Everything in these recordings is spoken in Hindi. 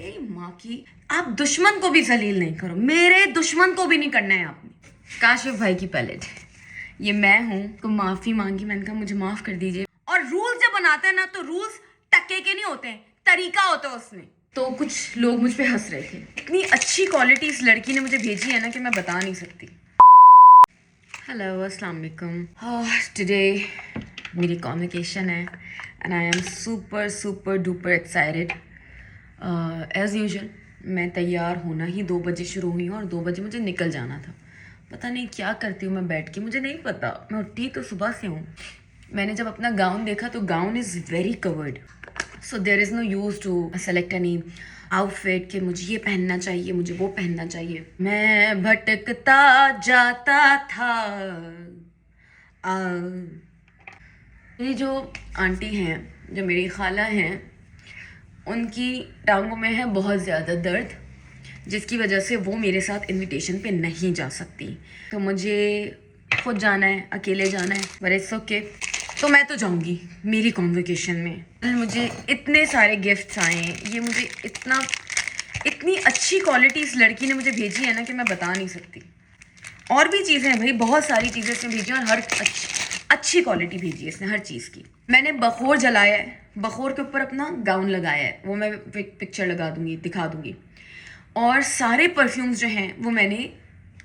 तेरी माँ की, आप दुश्मन को भी जलील नहीं करो, मेरे दुश्मन को भी नहीं करना है आपने। काशिफ भाई की पैलेट, ये मैं हूँ, तो माफी मांगी, मैंने कहा मुझे माफ कर दीजिए। और रूल्स जब बनाते हैं ना, तो रूल्स टक्के के नहीं होते हैं, तरीका होता है उसमें। तो कुछ लोग मुझ पे हंस रहे थे। इतनी अच्छी क्वालिटी इस लड़की ने मुझे भेजी है ना कि मैं बता नहीं सकती। हेलो, अस्सलाम वालेकुम। टुडे मेरी कॉन्वोकेशन है and I am super super duper excited. As usual मैं तैयार होना ही 2 बजे शुरू हुई हूँ और 2 बजे मुझे निकल जाना था। पता नहीं क्या करती हूँ मैं बैठ के, मुझे नहीं पता। मैं उठी तो सुबह से हूँ। मैंने जब अपना गाउन देखा तो gown is very covered, so there is no use to select any outfit कि मुझे ये पहनना चाहिए, मुझे वो पहनना चाहिए। मैं भटकता जाता था। मेरी जो आंटी हैं, जो मेरी खाला हैं, उनकी टांगों में है बहुत ज़्यादा दर्द, जिसकी वजह से वो मेरे साथ इनविटेशन पे नहीं जा सकती। तो मुझे खुद जाना है, अकेले जाना है, बट इट्स ओके। तो मैं तो जाऊंगी मेरी कॉन्वोकेशन में। मुझे इतने सारे गिफ्ट्स आए हैं, ये मुझे इतनी अच्छी क्वालिटी इस लड़की ने मुझे भेजी है ना कि मैं बता नहीं सकती। और भी चीज़ें हैं भाई, बहुत सारी चीज़ें इसने भेजी और हर अच्छी क्वालिटी भेजी है इसने हर चीज़ की। मैंने बखोर जलाया है, बखोर के ऊपर अपना गाउन लगाया है, वो मैं पिक्चर लगा दूंगी, दिखा दूंगी। और सारे परफ्यूम्स जो हैं वो मैंने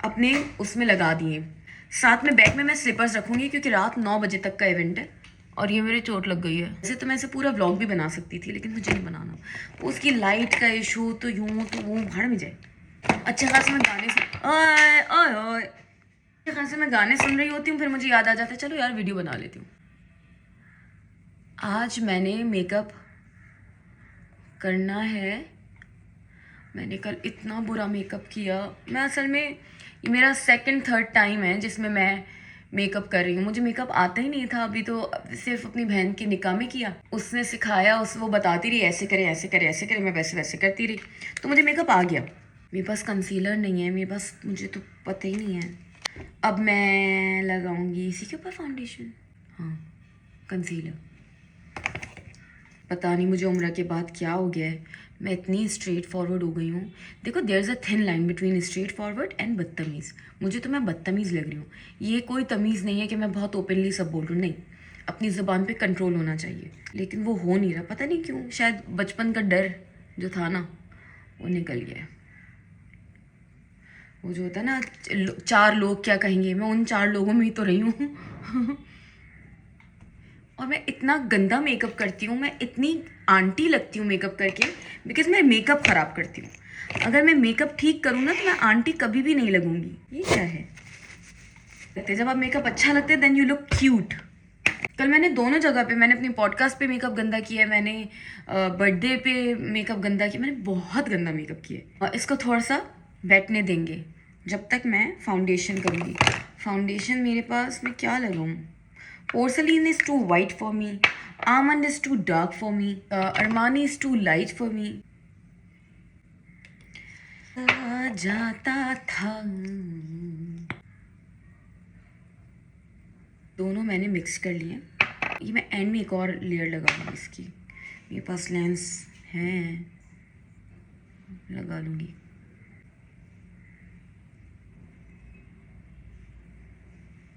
अपने उसमें लगा दिए। साथ में बैग में मैं स्लीपर्स रखूँगी क्योंकि रात 9 बजे तक का इवेंट है। और ये मेरे चोट लग गई है। वैसे तो मैं इसे पूरा व्लॉग भी बना सकती थी, लेकिन मुझे नहीं बनाना। उसकी लाइट का इशू, तो यूँ तो वो भाड़ में जाए। अच्छे खासे मैं गाने अच्छे खासे मैं गाने सुन रही होती हूँ, फिर मुझे याद आ जाता है चलो यार वीडियो बना लेती हूँ। आज मैंने मेकअप करना है। मैंने कल इतना बुरा मेकअप किया। मैं असल में ये मेरा 2nd-3rd टाइम है जिसमें मैं मेकअप कर रही हूँ। मुझे मेकअप आता ही नहीं था। अभी तो सिर्फ अपनी बहन के निकाह में किया, उसने सिखाया, वो बताती रही ऐसे करे ऐसे करे ऐसे करे, मैं वैसे वैसे करती रही, तो मुझे मेकअप आ गया। मेरे पास कंसीलर नहीं है, मेरे पास, मुझे तो पता ही नहीं है। अब मैं लगाऊंगी इसी के ऊपर फाउंडेशन, हाँ कंसीलर। पता नहीं मुझे उम्र के बाद क्या हो गया है, मैं इतनी स्ट्रेट फॉरवर्ड हो गई हूँ। देखो, there is a thin line between straightforward and बदतमीज़। मुझे तो मैं बदतमीज़ लग रही हूँ। ये कोई तमीज़ नहीं है कि मैं बहुत ओपनली सब बोल रही हूँ, नहीं। अपनी ज़ुबान पे कंट्रोल होना चाहिए, लेकिन वो हो नहीं रहा। पता नहीं क्यों, शायद बचपन का डर जो था ना वो निकल गया है। वो जो होता है ना 4 लोग क्या कहेंगे, मैं उन 4 लोगों में ही तो रही हूँ। और मैं इतना गंदा मेकअप करती हूँ, मैं इतनी आंटी लगती हूँ मेकअप करके, बिकॉज मैं मेकअप ख़राब करती हूँ। अगर मैं मेकअप ठीक करूँ ना तो मैं आंटी कभी भी नहीं लगूंगी। ये क्या है, जब आप मेकअप अच्छा लगता है देन यू लुक क्यूट। कल मैंने दोनों जगह पे, मैंने अपनी पॉडकास्ट पे मेकअप गंदा किया है, मैंने बर्थडे पे मेकअप गंदा किया, मैंने बहुत गंदा मेकअप किया। इसको थोड़ा सा बैठने देंगे जब तक मैं फाउंडेशन करूँगी। फाउंडेशन मेरे पास, मैं क्या लगाऊँ? Porcelain is too white for me. Almond is too dark for me. Armani is too light for me. जाता था। दोनों मैंने मिक्स कर लिए। ये मैं एंड में एक और लेयर लगाऊंगी इसकी। मेरे पास लेंस है, लगा लूँगी।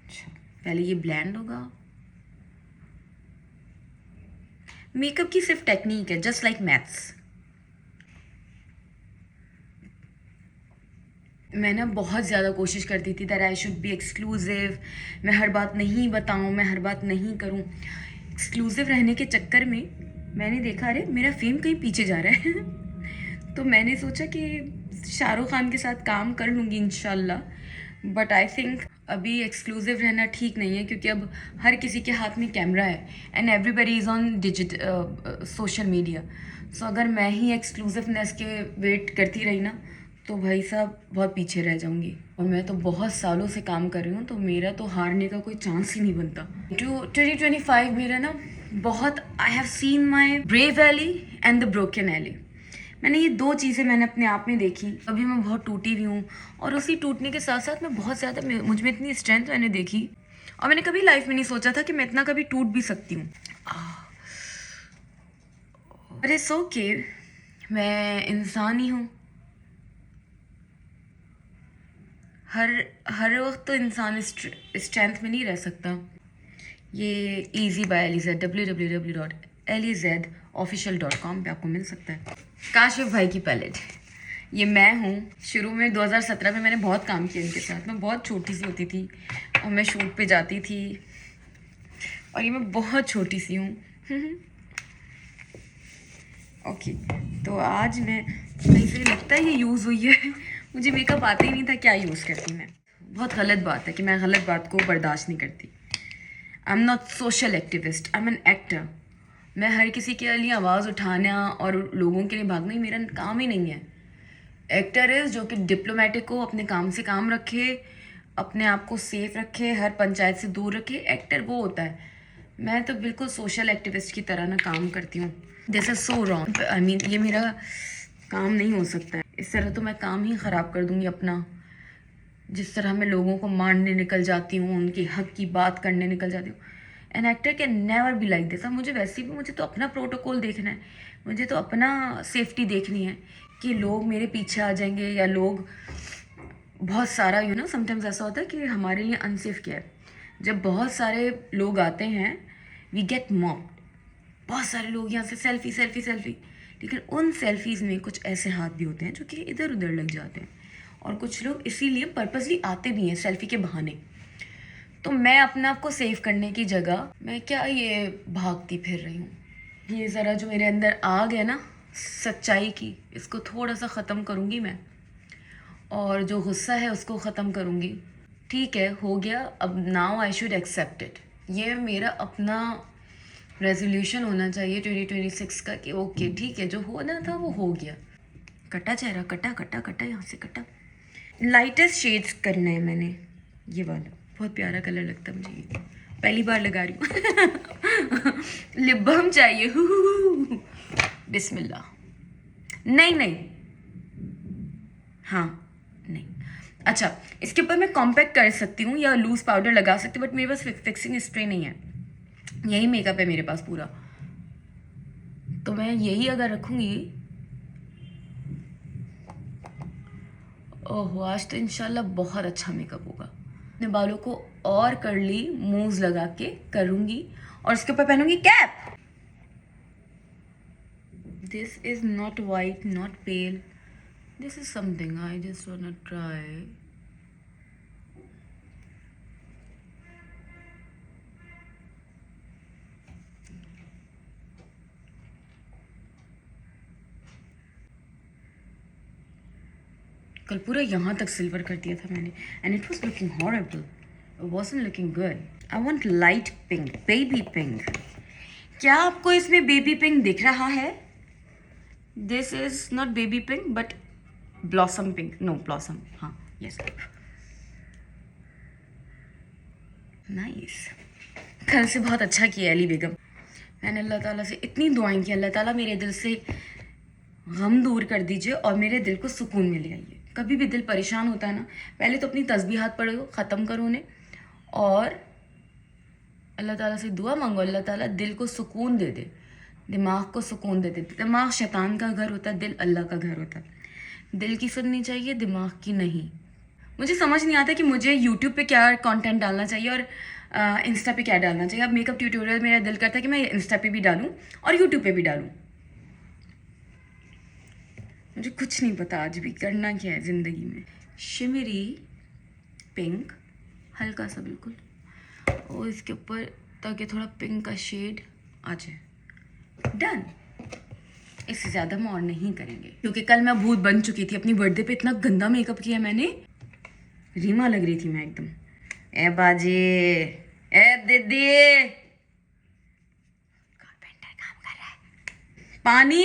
अच्छा, पहले ये ब्लेंड होगा। मेकअप की सिर्फ टेक्निक है, जस्ट लाइक मैथ्स। मैं ना बहुत ज़्यादा कोशिश करती थी that I should be exclusive, मैं हर बात नहीं बताऊँ, मैं हर बात नहीं करूँ। एक्सक्लूसिव रहने के चक्कर में मैंने देखा अरे मेरा फेम कहीं पीछे जा रहा है। तो मैंने सोचा कि शाहरुख खान के साथ काम कर लूँगी इंशाल्लाह। बट आई थिंक अभी एक्सक्लूसिव रहना ठीक नहीं है, क्योंकि अब हर किसी के हाथ में कैमरा है and everybody is on social media. So अगर मैं ही एक्सक्लूसिवनेस के वेट करती रही ना तो भाई साहब बहुत पीछे रह जाऊंगी। और मैं तो बहुत सालों से काम कर रही हूँ, तो मेरा तो हारने का कोई चांस ही नहीं बनता। 2025 मेरा ना बहुत, I have seen my brave Ellie and the broken Ellie. मैंने ये 2 चीज़ें मैंने अपने आप में देखी। अभी मैं बहुत टूटी हुई हूँ, और उसी टूटने के साथ साथ मैं बहुत ज़्यादा, मुझ में इतनी स्ट्रेंथ मैंने देखी, और मैंने कभी लाइफ में नहीं सोचा था कि मैं इतना कभी टूट भी सकती हूँ। अरे सो के मैं इंसान ही हूँ। हर हर वक्त तो इंसान स्ट्रेंथ में नहीं रह सकता। ये ईजी बाय एलिजेड www.lezofficial.com पे आपको मिल सकता है। काशिफ भाई की पैलेट, ये मैं हूँ। शुरू में 2017 में मैंने बहुत काम किया इनके साथ। मैं बहुत छोटी सी होती थी और मैं शूट पे जाती थी, और ये मैं बहुत छोटी सी हूँ। ओके, तो आज मैं कहीं से लगता है ये यूज़ हुई है। मुझे मेकअप आता ही नहीं था, क्या यूज़ करती मैं। बहुत गलत बात है कि मैं गलत बात को बर्दाश्त नहीं करती। I am not social activist, I am an actor. मैं हर किसी के लिए आवाज़ उठाना और लोगों के लिए भागना ही मेरा काम ही नहीं है। एक्टर इज़ जो कि डिप्लोमेटिक को अपने काम से काम रखे, अपने आप को सेफ रखे, हर पंचायत से दूर रखे। एक्टर वो होता है। मैं तो बिल्कुल सोशल एक्टिविस्ट की तरह ना काम करती हूँ। This is so wrong. I mean ये मेरा काम नहीं हो सकता है। इस तरह तो मैं काम ही ख़राब कर दूँगी अपना। जिस तरह मैं लोगों को मारने निकल जाती हूँ, उनके हक की बात करने निकल जाती हूँ। An actor can never be like this. अब मुझे वैसे भी, मुझे तो अपना प्रोटोकॉल देखना है, मुझे तो अपना सेफ्टी देखनी है कि लोग मेरे पीछे आ जाएंगे या लोग बहुत सारा समटाइम्स ऐसा होता है कि हमारे लिए अनसेफ क्या है। जब बहुत सारे लोग आते हैं, वी गेट मॉब। बहुत सारे लोग यहाँ से सेल्फी सेल्फी सेल्फी, लेकिन उन सेल्फीज़ में कुछ ऐसे हाथ भी होते हैं जो कि इधर उधर लग जाते हैं, और कुछ लोग इसीलिए पर्पसली आते भी हैं सेल्फी के बहाने। तो मैं अपने आप को सेव करने की जगह मैं क्या ये भागती फिर रही हूँ। ये ज़रा जो मेरे अंदर आग है ना सच्चाई की, इसको थोड़ा सा ख़त्म करूँगी मैं, और जो गुस्सा है उसको ख़त्म करूँगी। ठीक है, हो गया, अब now I should accept it. ये मेरा अपना रेजोल्यूशन होना चाहिए 2026 का कि ओके ठीक है, जो होना था वो हो गया। कटा चेहरा, कटा कटा कटा, यहाँ से कटा। लाइटेस्ट शेड्स करना है मैंने, ये वाला बहुत प्यारा कलर लगता है मुझे। ये पहली बार लगा रही हूँ। लिप बाम चाहिए। बिस्मिल्लाह। नहीं नहीं, हाँ नहीं। अच्छा, इसके ऊपर मैं कॉम्पैक्ट कर सकती हूँ या लूज पाउडर लगा सकती हूँ, बट मेरे पास फिक्सिंग स्प्रे नहीं है। यही मेकअप है मेरे पास पूरा, तो मैं यही अगर रखूँगी। ओह, आज तो इंशाल्लाह बहुत अच्छा मेकअप होगा। अपने बालों को और कर्ली मूव्स लगा के करूँगी, और इसके ऊपर पहनूंगी cap. This is not white, not pale, this is something I just want to try. कल पूरा यहाँ तक सिल्वर कर दिया था मैंने, and it was looking horrible, it wasn't looking good. I want light pink, baby pink. क्या आपको इसमें बेबी पिंक दिख रहा है? This is not baby pink but blossom pink. No blossom, हाँ यस, नाइस। कल से बहुत अच्छा किया अली बेगम। मैंने अल्लाह ताला से इतनी दुआएं की, अल्लाह ताला मेरे दिल से गम दूर कर दीजिए और मेरे दिल को सुकून में ले आइए। कभी भी दिल परेशान होता है ना, पहले तो अपनी तस्बीहात पढ़ो, ख़त्म करो उन्हें, और अल्लाह ताला से दुआ मांगो, अल्लाह ताला दिल को सुकून दे दे, दिमाग को सुकून दे दे। दिमाग शैतान का घर होता है, दिल अल्लाह का घर होता है। दिल की सुननी चाहिए, दिमाग की नहीं। मुझे समझ नहीं आता कि मुझे यूट्यूब पे क्या कंटेंट डालना चाहिए और इंस्टा पे क्या डालना चाहिए। अब मेकअप ट्यूटोरियल मेरा दिल करता है कि मैं इंस्टा पे भी डालूँ और यूट्यूब पे भी डालूँ। मुझे कुछ नहीं पता आज भी करना क्या है ज़िंदगी में। शिमरी पिंक, हल्का सा बिल्कुल, और इसके ऊपर ताकि थोड़ा पिंक का शेड आ जाए। डन। इससे ज़्यादा हम और नहीं करेंगे, क्योंकि कल मैं भूत बन चुकी थी। अपनी बर्थडे पे इतना गंदा मेकअप किया मैंने, रीमा लग रही थी मैं एकदम। ए बाजी, ए दीदी, कारपेंटर काम कर रहा है। पानी,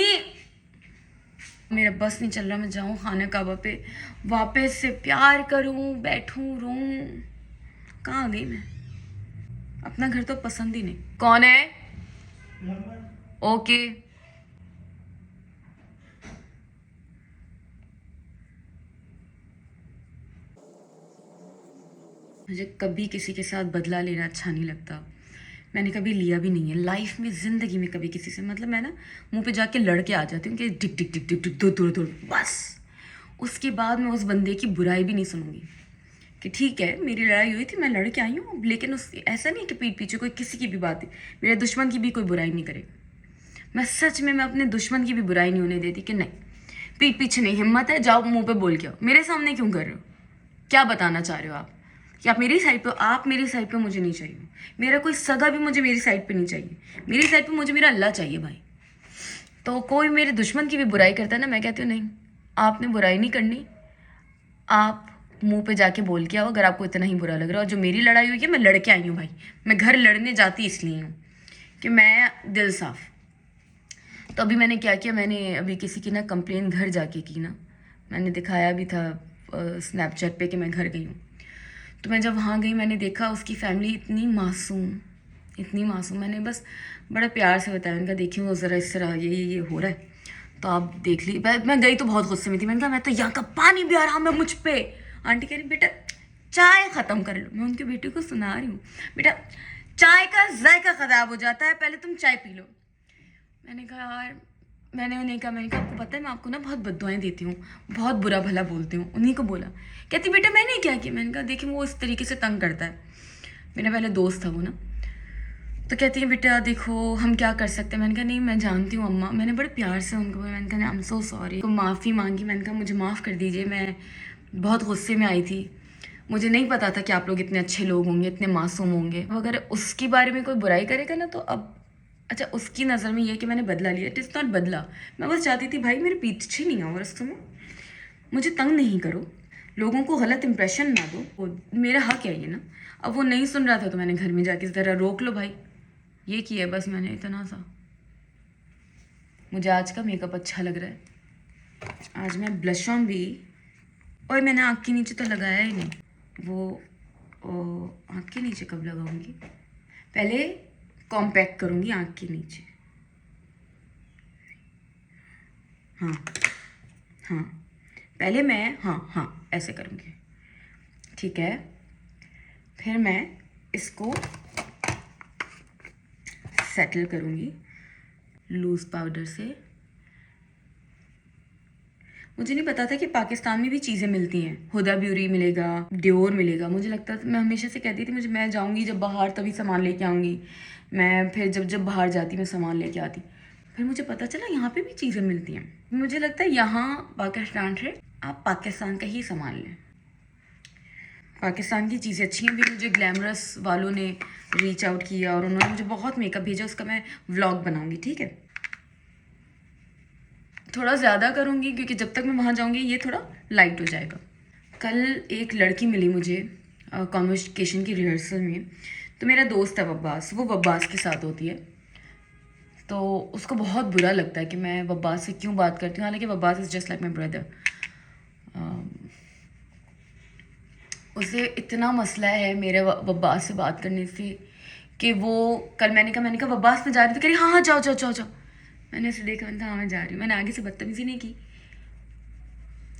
मेरा बस नहीं चल रहा। मैं जाऊँ खाना काबा पे, वापस से प्यार करूँ, बैठूँ, रोऊँ। कहाँ गई मैं? अपना घर तो पसंद ही नहीं। कौन है? ओके। मुझे कभी किसी के साथ बदला लेना अच्छा नहीं लगता। मैंने कभी लिया भी नहीं है लाइफ में, ज़िंदगी में कभी किसी से। मतलब मैं ना मुंह पे जाके लड़ के आ जाती हूँ कि Dick Dick Dick Dick Dick दूर दूर दूर, बस। उसके बाद मैं उस बंदे की बुराई भी नहीं सुनूंगी कि ठीक है मेरी लड़ाई हुई थी, मैं लड़ के आई हूँ, लेकिन उस ऐसा नहीं कि पीठ पीछे कोई किसी की भी बात है, मेरे दुश्मन की भी कोई बुराई नहीं करेगा। मैं सच में मैं अपने दुश्मन की भी बुराई नहीं होने देती कि नहीं, पीठ पीछे नहीं, हिम्मत है जाओ मुंह पे बोल के आओ। मेरे सामने क्यों कर रहे हो? क्या बताना चाह रहे हो आप? कि आप मेरी साइड पे हो? आप मेरी साइड पे मुझे नहीं चाहिए। मेरा कोई सगा भी मुझे मेरी साइड पे नहीं चाहिए। मेरी साइड पे मुझे मेरा अल्लाह चाहिए भाई। तो कोई मेरे दुश्मन की भी बुराई करता है ना, मैं कहती हूँ नहीं, आपने बुराई नहीं करनी, आप मुंह पे जाके बोल के आओ अगर आपको इतना ही बुरा लग रहा है। और जो मेरी लड़ाई हुई है, मैं लड़ के आई हूँ भाई। मैं घर लड़ने जाती इसलिए हूँ कि मैं दिल साफ। तो अभी मैंने क्या किया, मैंने अभी किसी की ना कंप्लेन घर जाके की ना, मैंने दिखाया भी था स्नैपचैट पे कि मैं घर गई हूँ। तो मैं जब वहाँ गई, मैंने देखा उसकी फैमिली इतनी मासूम, इतनी मासूम। मैंने बस बड़ा प्यार से बताया, उनका देखिए वो ज़रा इस तरह ये हो रहा है, तो आप देख ली। मैं गई तो बहुत गुस्से में थी। मैंने कहा मैं तो यहाँ का पानी भी आराम है मुझ पे। आंटी कह रही बेटा चाय ख़त्म कर लो। मैं उनके बेटे को सुना रही हूँ, बेटा चाय का जायका ख़राब हो जाता है, पहले तुम चाय पी लो। मैंने कहा यार, मैंने उन्हें कहा, मैंने कहा आपको पता है मैं आपको ना बहुत बद्दुआएं देती हूँ, बहुत बुरा भला बोलती हूँ। उन्हीं को बोला। कहती बेटा मैंने क्या किया? मैंने कहा देखिए वो इस तरीके से तंग करता है, मेरा पहले दोस्त था वो ना। तो कहती है बेटा देखो हम क्या कर सकते हैं। मैंने कहा नहीं मैं जानती हूँ अम्मा। मैंने बड़े प्यार से उनको बोला, मैंने कहा आई एम सो सॉरी, तो माफ़ी मांगी। मैंने कहा मुझे माफ़ कर दीजिए, मैं बहुत गुस्से में आई थी, मुझे नहीं पता था कि आप लोग इतने अच्छे लोग होंगे, इतने मासूम होंगे। अगर उसके बारे में कोई बुराई करेगा ना तो अब अच्छा उसकी नज़र में ये कि मैंने बदला लिया, इट इज़ नॉट बदला। मैं बस चाहती थी भाई मेरे पीछे नहीं आओ रस्तों में, मुझे तंग नहीं करो, लोगों को गलत इंप्रेशन ना दो, वो मेरा हक है ये ना। अब वो नहीं सुन रहा था तो मैंने घर में जाके इस तरह रोक लो भाई, ये किया बस मैंने, इतना सा। मुझे आज का मेकअप अच्छा लग रहा है, आज मैं ब्लश ऑन भी, और मैंने आँख के नीचे तो लगाया ही नहीं। वो आँख के नीचे कब लगाऊंगी? पहले कॉम्पैक्ट करूंगी आँख के नीचे। हाँ हाँ, पहले मैं हाँ ऐसे करूँगी, ठीक है। फिर मैं इसको सेटल करूँगी लूज़ पाउडर से। मुझे नहीं पता था कि पाकिस्तान में भी चीज़ें मिलती हैं, हुदा ब्यूटी मिलेगा, डियोर मिलेगा। मुझे लगता था, मैं हमेशा से कहती थी मैं जाऊँगी जब बाहर तभी सामान लेके आऊँगी। मैं फिर जब बाहर जाती मैं सामान लेके आती। फिर मुझे पता चला यहाँ पे भी चीज़ें मिलती हैं। मुझे लगता है यहाँ पाकिस्तान से आप पाकिस्तान का ही सामान लें, पाकिस्तान की चीज़ें अच्छी हैं। भी मुझे ग्लैमरस वालों ने रीच आउट किया और उन्होंने मुझे बहुत मेकअप भेजा, उसका मैं व्लॉग बनाऊँगी, ठीक है। थोड़ा ज़्यादा करूँगी क्योंकि जब तक मैं वहाँ जाऊँगी ये थोड़ा लाइट हो जाएगा। कल एक लड़की मिली मुझे कम्युनिकेशन की रिहर्सल में, तो मेरा दोस्त है वब्बास, वो वब्बास के साथ होती है, तो उसको बहुत बुरा लगता है कि मैं वब्बास से क्यों बात करती हूँ, हालांकि वब्बास is just like my brother. उसे इतना मसला है मेरे वब्बास से बात करने से कि वो कल मैंने कहा वब्बास पे जा रही थी, कह रही हाँ जाओ जाओ जाओ जाओ। मैंने उसे देखा, मैंने कहा हाँ मैं जा रही हूँ। मैंने आगे से बदतमीज़ी नहीं की,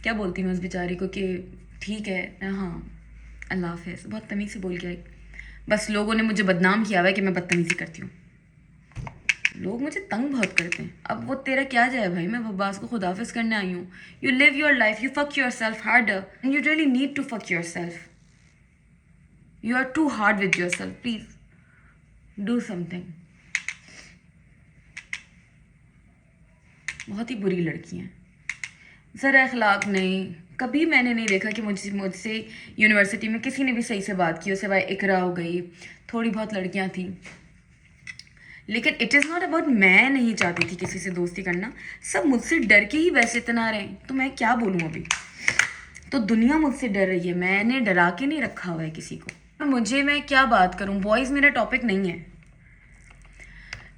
क्या बोलती मैं उस बेचारी को कि ठीक है हाँ अल्लाह हाफ़िज़, बहुत तमीज़ से बोल के आई। बस लोगों ने मुझे बदनाम किया हुआ है कि मैं बदतमीज़ी करती हूँ, लोग मुझे तंग बहुत करते हैं। अब वो तेरा क्या जाए भाई, मैं वब्बास को खुदाफिज करने आई हूँ। You live your life, you fuck your self harder and you really need to fuck your self. You are too hard with your self, please do something. बहुत ही बुरी लड़की हैं, ज़रा अखलाक नहीं। कभी मैंने नहीं देखा कि मुझसे यूनिवर्सिटी में किसी ने भी सही से बात की हो, सिवाय इकरा हो गई, थोड़ी बहुत लड़कियां थी। लेकिन इट इज़ नॉट अबाउट, मैं नहीं चाहती थी किसी से दोस्ती करना, सब मुझसे डर के ही वैसे इतना रहे, तो मैं क्या बोलूँ अभी। तो दुनिया मुझसे डर रही है, मैंने डरा के नहीं रखा हुआ है किसी को। मैं क्या बात करूँ, बॉयज़ मेरा टॉपिक नहीं है।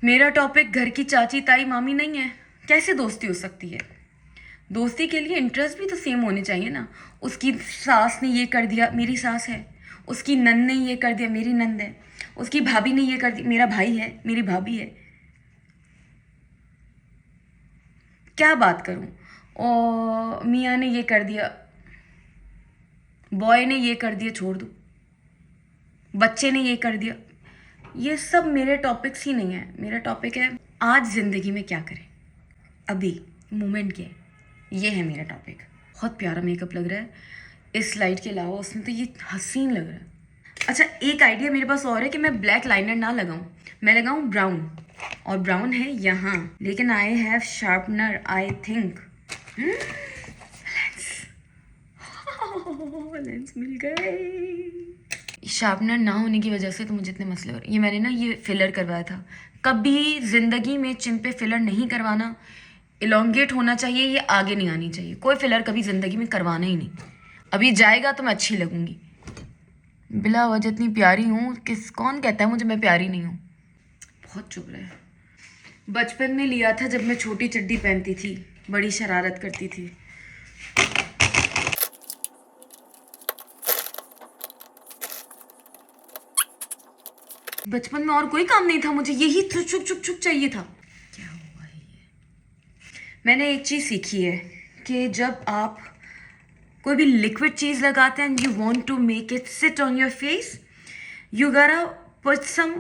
मेरा टॉपिक घर की चाची ताई मामी नहीं है। कैसे दोस्ती हो सकती है? दोस्ती के लिए इंटरेस्ट भी तो सेम होने चाहिए ना। उसकी सास ने ये कर दिया, मेरी सास है। उसकी नंद ने ये कर दिया, मेरी नंद है। उसकी भाभी ने ये कर दिया, मेरा भाई है, मेरी भाभी है। क्या बात करूं? और मियाँ ने ये कर दिया, बॉय ने ये कर दिया, छोड़ दो, बच्चे ने ये कर दिया। ये सब मेरे टॉपिक्स ही नहीं है। मेरा टॉपिक है आज ज़िंदगी में क्या करें, अभी मोमेंट क्या है, ये है मेरा टॉपिक। बहुत प्यारा मेकअप लग रहा है इस लाइट के अलावा, उसमें तो ये हसीन लग रहा है। अच्छा, एक आइडिया मेरे पास और है कि मैं ब्लैक लाइनर ना लगाऊं, मैं लगाऊं ब्राउन, और ब्राउन है यहाँ, लेकिन I have sharpener I think. Lens मिल गए। शार्पनर ना होने की वजह से तो मुझे इतने मसले हो रहे। ये मैंने ना ये फिलर करवाया था। कभी ज़िंदगी में चिन पे फिलर नहीं करवाना, इलोंगेट होना चाहिए, ये आगे नहीं आनी चाहिए। कोई फिलर कभी ज़िंदगी में करवाना ही नहीं। अभी जाएगा तो मैं अच्छी लगूंगी। बिला वजह इतनी प्यारी हूँ, कौन कहता है मुझे मैं प्यारी नहीं हूँ। बहुत चुभ रहा है। बचपन में लिया था जब मैं छोटी चड्डी पहनती थी, बड़ी शरारत करती थी। बचपन में और कोई काम नहीं था, मुझे यही छुप छुप छुप चाहिए था। क्या हुआ है ये? मैंने एक चीज़ सीखी है कि जब आप कोई भी लिक्विड चीज़ लगाते हैं and you want to make it sit on your face, you gotta put some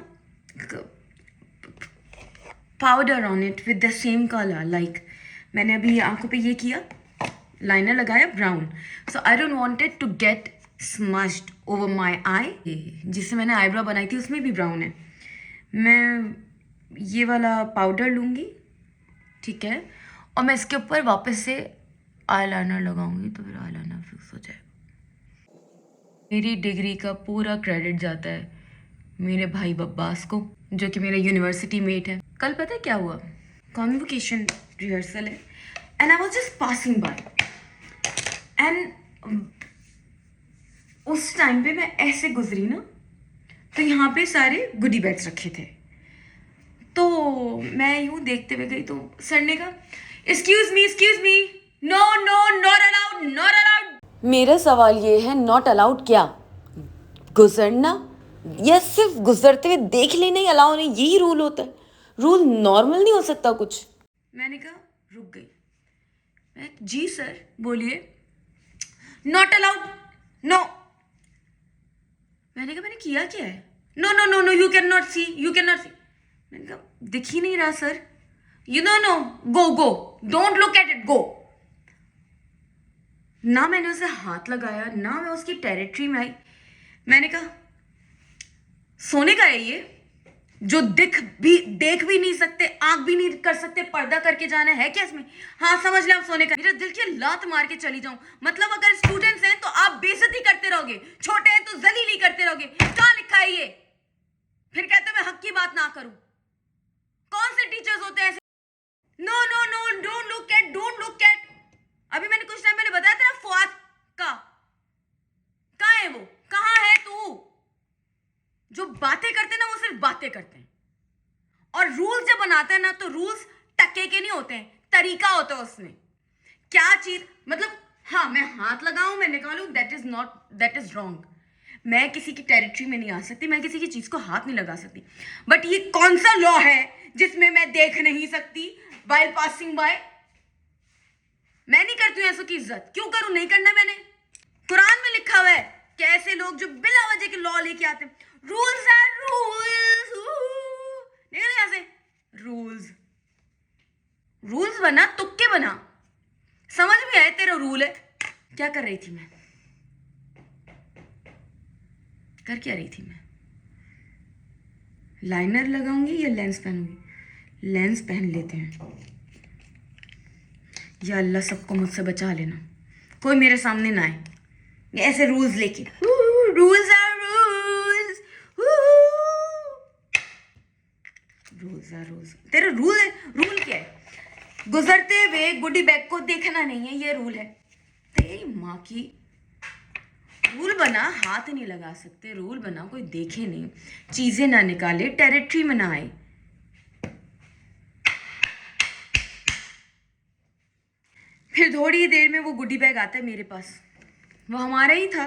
powder on it with the same colour. Like मैंने अभी आंखों पे ये किया, लाइनर लगाया brown, so I don't want it to get smushed over my eye. जिससे मैंने आईब्रो बनाई थी उसमें भी ब्राउन है। मैं ये वाला पाउडर लूँगी, ठीक है, और मैं इसके ऊपर वापस से आईलाइनर लगाऊंगी तो फिर आईलाइनर फिक्स हो जाएगा। मेरी डिग्री का पूरा क्रेडिट जाता है मेरे भाई बब्बास को, जो कि मेरा यूनिवर्सिटी मेट है। कल पता है क्या हुआ? कॉन्वोकेशन रिहर्सल है and I was just passing by and उस टाइम पे मैं ऐसे गुजरी ना, तो यहाँ पे सारे गुडी बैग्स रखे थे, तो मैं यूँ देखते हुए गई तो सर ने कहा excuse me, no no not allowed, not allowed. मेरा सवाल ये है, नॉट अलाउड क्या? गुजरना या सिर्फ गुजरते हुए देख लेना ही अलाउ नहीं? यही रूल होता है? रूल नॉर्मल नहीं हो सकता कुछ? मैंने कहा रुक गई मैं, जी सर बोलिए। Not allowed, no. मैंने कहा मैंने किया क्या है? No no no no, you can not see, you can not see. मैंने कहा दिख ही नहीं रहा sir. You know no, go go, don't look at it, go. ना मैंने उसे हाथ लगाया, ना मैं उसकी टेरिटरी में आई। मैंने कहा सोने का है ये, जो देख भी नहीं सकते, आंख भी नहीं कर सकते, पर्दा करके जाना है क्या इसमें? हाँ समझ लिया, आप सोने का। मेरा दिल की लात मार के चली जाऊं। मतलब अगर स्टूडेंट्स हैं तो आप बेइज्जती करते रहोगे, छोटे हैं तो जलीली करते रहोगे। कहाँ लिखा है ये? फिर कहते मैं हक की बात ना करूं। कौन से टीचर्स होते हैं ऐसे? No no no, don't look at, don't look at. अभी मैंने कुछ टाइम पहले बताया था ना फुआद का, कहाँ है वो? कहाँ है तू? जो बातें करते ना वो सिर्फ बातें करते हैं, और रूल्स जब बनाते हैं ना तो रूल्स टक्के के नहीं होते हैं, तरीका होता है उसमें। क्या चीज मतलब, हाँ मैं हाथ लगाऊं, मैं निकालूं, that is not, that is wrong. मैं किसी की टेरिटरी में नहीं आ सकती, मैं किसी की चीज को हाथ नहीं लगा सकती। बट ये कौन सा लॉ है जिसमें मैं देख नहीं सकती वाइल पासिंग बाय? मैं नहीं करती हूँ ऐसों की इज्जत, क्यों करूं? नहीं करना मैंने। कुरान में लिखा हुआ है कि ऐसे लोग जो बिला वजह के लॉ लेके आते हैं, रूल्स आर रूल्स, निकल यहां से। रूल्स रूल्स बना, तुक्के बना, समझ में आए तेरा रूल है। क्या कर रही थी मैं? कर क्या रही थी मैं? लाइनर लगाऊंगी या लेंस पहनूंगी? लेंस पहन लेते हैं। या अल्लाह सबको मुझसे बचा लेना, कोई मेरे सामने ना आए ऐसे रूल्स लेके। Rules are rules, rules are rules. तेरा रूल है? रूल क्या है? गुजरते हुए गुडी बैग को देखना नहीं है, ये रूल है? तेरी माँ की। रूल बना, हाथ नहीं लगा सकते, रूल बना कोई देखे नहीं, चीजें ना निकाले, टेरिटरी में ना आए। फिर थोड़ी देर में वो गुडी बैग आता है मेरे पास, वो हमारा ही था,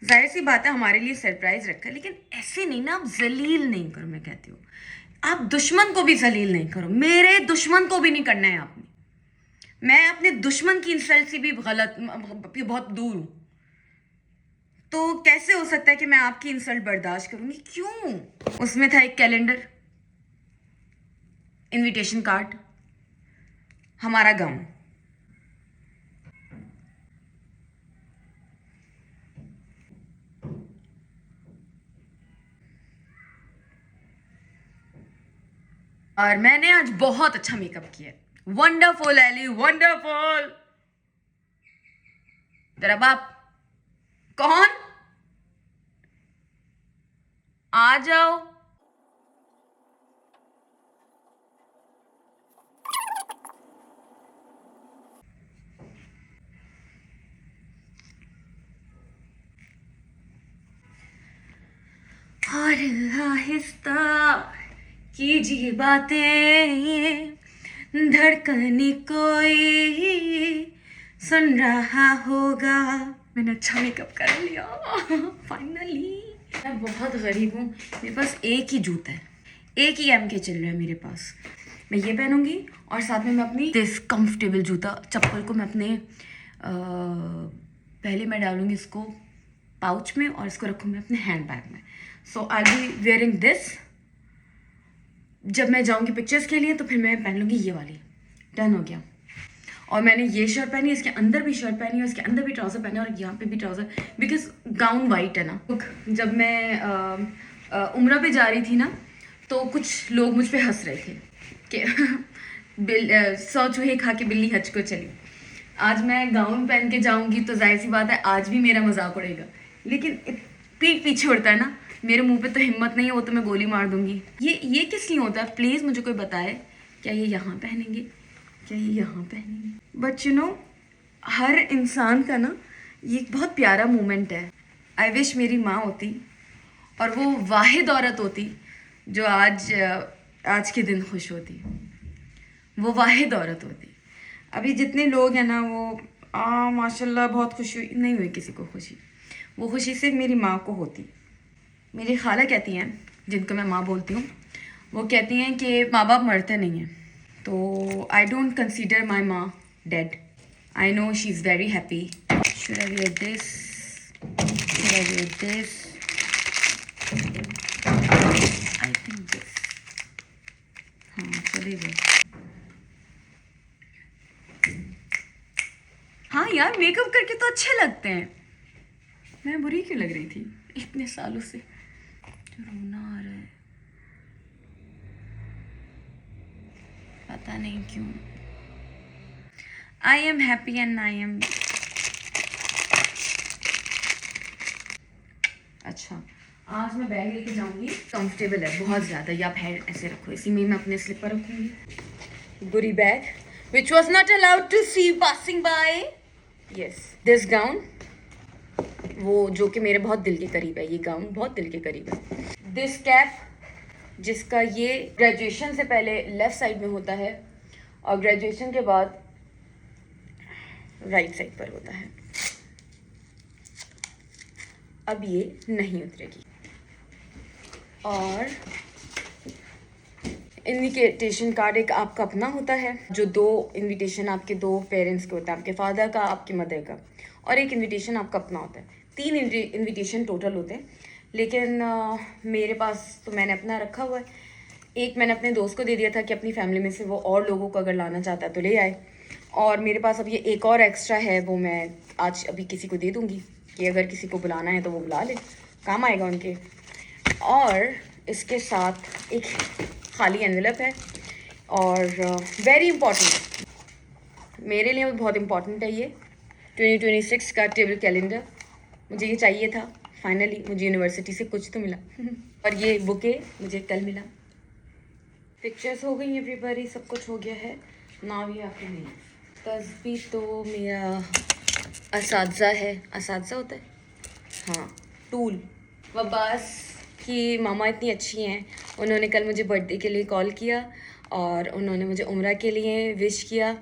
जाहिर सी बात है हमारे लिए सरप्राइज रखा। लेकिन ऐसे नहीं ना, आप जलील नहीं करो। मैं कहती हूँ आप दुश्मन को भी जलील नहीं करो, मेरे दुश्मन को भी नहीं करना है आपने। मैं अपने दुश्मन की इंसल्ट से भी बहुत दूर हूँ, तो कैसे हो सकता है कि मैं आपकी इंसल्ट बर्दाश्त करूंगी? क्यों? उसमें था एक कैलेंडर, इनविटेशन कार्ड, हमारा गाउन। और मैंने आज बहुत अच्छा मेकअप किया। Wonderful Ellie, wonderful. तेरा बाप कौन? आ जाओ। और आहिस्ता कीजिए बातें, धड़कने कोई सुन रहा होगा। मैंने अच्छा मेकअप कर लिया फाइनली। मैं बहुत गरीब हूँ, मेरे पास एक ही जूता है, एक ही MK चल रहा है मेरे पास। मैं ये पहनूंगी और साथ में मैं अपनी दिस कंफर्टेबल जूता चप्पल को मैं अपने पहले मैं डालूंगी इसको पाउच में और इसको रखूंगी अपने हैंड बैग में। सो आई बी वेयरिंग दिस। जब मैं जाऊंगी पिक्चर्स के लिए तो फिर मैं पहन लूंगी ये वाली। डन हो गया। और मैंने ये शर्ट पहनी, इसके अंदर भी शर्ट पहनी और इसके अंदर भी ट्राउज़र पहने और यहाँ पे भी ट्राउज़र, बिकॉज गाउन वाइट है ना। जब मैं उम्रा पे जा रही थी ना तो कुछ लोग मुझ पे हंस रहे थे कि 100 चूहे खा के बिल्ली हज को चली। आज मैं गाउन पहन के जाऊंगी तो जाहिर सी बात है आज भी मेरा मजाक उड़ेगा, लेकिन पीठ पीछे उड़ता है ना, मेरे मुंह पे तो हिम्मत नहीं है, वो तो मैं गोली मार दूंगी। ये किस लिए होता है? प्लीज़ मुझे कोई बताए। क्या ये यहाँ पहनेंगे? क्या ये यहाँ पहनेंगे? बट यू नो, हर इंसान का ना ये एक बहुत प्यारा मोमेंट है। आई विश मेरी माँ होती और वो वाहिद औरत होती जो आज के दिन खुश होती। वो वाहिद औरत होती। अभी जितने लोग हैं ना वो माशाल्लाह बहुत खुशी नहीं हुई किसी को खुशी, वो खुशी सिर्फ मेरी माँ को होती। मेरी खाला कहती हैं, जिनको मैं माँ बोलती हूँ, वो कहती हैं कि माँ बाप मरते नहीं हैं। तो आई डोंट कंसीडर माई माँ dead. I know she is very happy. Should I wear this? Should I wear this? I think this. हाँ चलेगा। हाँ यार, मेकअप करके तो अच्छे लगते हैं। मैं बुरी क्यों लग रही थी इतने सालों से? रोना आ रहा है, पता नहीं क्यों। I am happy and I M. अच्छा, आज मैं बैग लेके जाऊंगी। कंफर्टेबल है बहुत ज़्यादा। या आप हैंड ऐसे रखो, इसी में मैं अपने स्लीपर रखूंगी। बुरी bag which was not allowed to see passing by. Yes, this gown, वो जो कि मेरे बहुत दिल के करीब है। ये गाउन बहुत दिल के करीब है। दिस कैप, जिसका ये ग्रेजुएशन से पहले लेफ़्ट साइड में होता है और ग्रेजुएशन के बाद राइट साइड पर होता है। अब ये नहीं उतरेगी। और इनविटेशन कार्ड एक आपका अपना होता है, जो 2 इनविटेशन आपके 2 पेरेंट्स के होता है, आपके फादर का, आपकी मदर का, और एक इनविटेशन आपका अपना होता है। 3 इनविटेशन टोटल होते हैं, लेकिन मेरे पास तो मैंने अपना रखा हुआ है। एक मैंने अपने दोस्त को दे दिया था कि अपनी फैमिली में से वो और लोगों को अगर लाना चाहता है तो ले आए। और मेरे पास अब ये एक और एक्स्ट्रा है, वो मैं आज अभी किसी को दे दूँगी कि अगर किसी को बुलाना है तो वो बुला ले, काम आएगा उनके। और इसके साथ एक खाली एनवेलप है और वेरी इंपॉर्टेंट, मेरे लिए बहुत इंपॉर्टेंट है ये 2026 का टेबल कैलेंडर। मुझे ये चाहिए था, फाइनली मुझे यूनिवर्सिटी से कुछ तो मिला और ये बुके मुझे कल मिला। पिक्चर्स हो गई हैं प्रिपेयर, सब कुछ हो गया है। नाउ ये आपके नहीं, तस्वीर तो मेरा असातिज़ा है, असातिज़ा होता है हाँ, टूल। वबास की मामा इतनी अच्छी हैं, उन्होंने कल मुझे बर्थडे के लिए कॉल किया और उन्होंने मुझे उम्रा के लिए विश किया।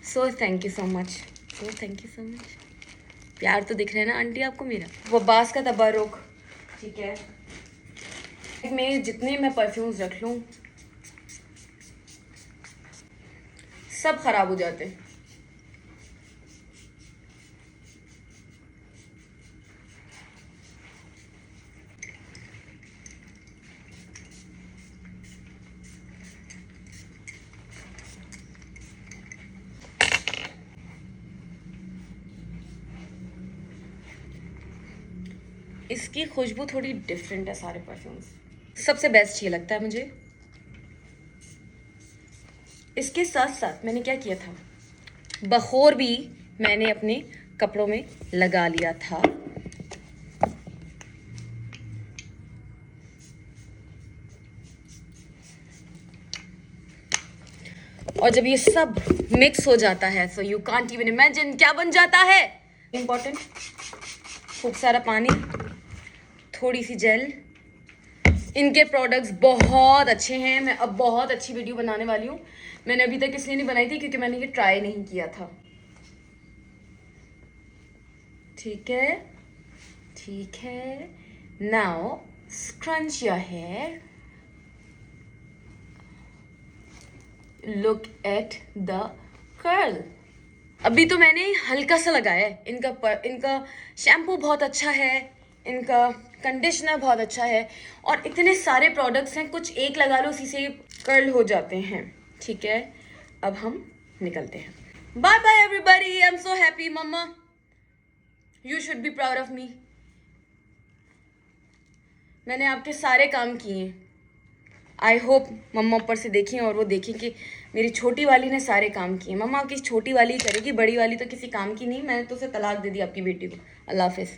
So thank you so much, so thank you so much. प्यार तो दिख रहा है ना आंटी आपको मेरा। वबास का तबरुक, ठीक है। मैं जितने मैं परफ्यूम्स रख लूँ सब ख़राब हो जाते हैं। इसकी खुशबू थोड़ी डिफरेंट है सारे परफ्यूम्स। सबसे बेस्ट ये लगता है मुझे। इसके साथ साथ मैंने क्या किया था, बखोर भी मैंने अपने कपड़ों में लगा लिया था। और जब ये सब मिक्स हो जाता है so you can't even imagine क्या बन जाता है। इम्पोर्टेंट, खूब सारा पानी, थोड़ी सी जेल। इनके प्रोडक्ट्स बहुत अच्छे हैं। मैं अब बहुत अच्छी वीडियो बनाने वाली हूँ। मैंने अभी तक इसलिए नहीं बनाई थी क्योंकि मैंने ये ट्राई नहीं किया था। ठीक है, ठीक है। Now scrunch your hair, look at the curl. अभी तो मैंने हल्का सा लगाया है। इनका शैम्पू बहुत अच्छा है, इनका कंडीशनर बहुत अच्छा है, और इतने सारे प्रोडक्ट्स हैं, कुछ एक लगा लो उसी से कर्ल हो जाते हैं। ठीक है, अब हम निकलते हैं। Bye bye everybody, I am so happy mamma, you should be proud of me. मैंने आपके सारे काम किए हैं। आई होप मम्मा ऊपर से देखें और वो देखें कि मेरी छोटी वाली ने सारे काम किए। मम्मा आपकी छोटी वाली करेगी, बड़ी वाली तो किसी काम की नहीं। मैंने तो उसे तलाक दे दी आपकी बेटी को। अल्लाह हाफिज़।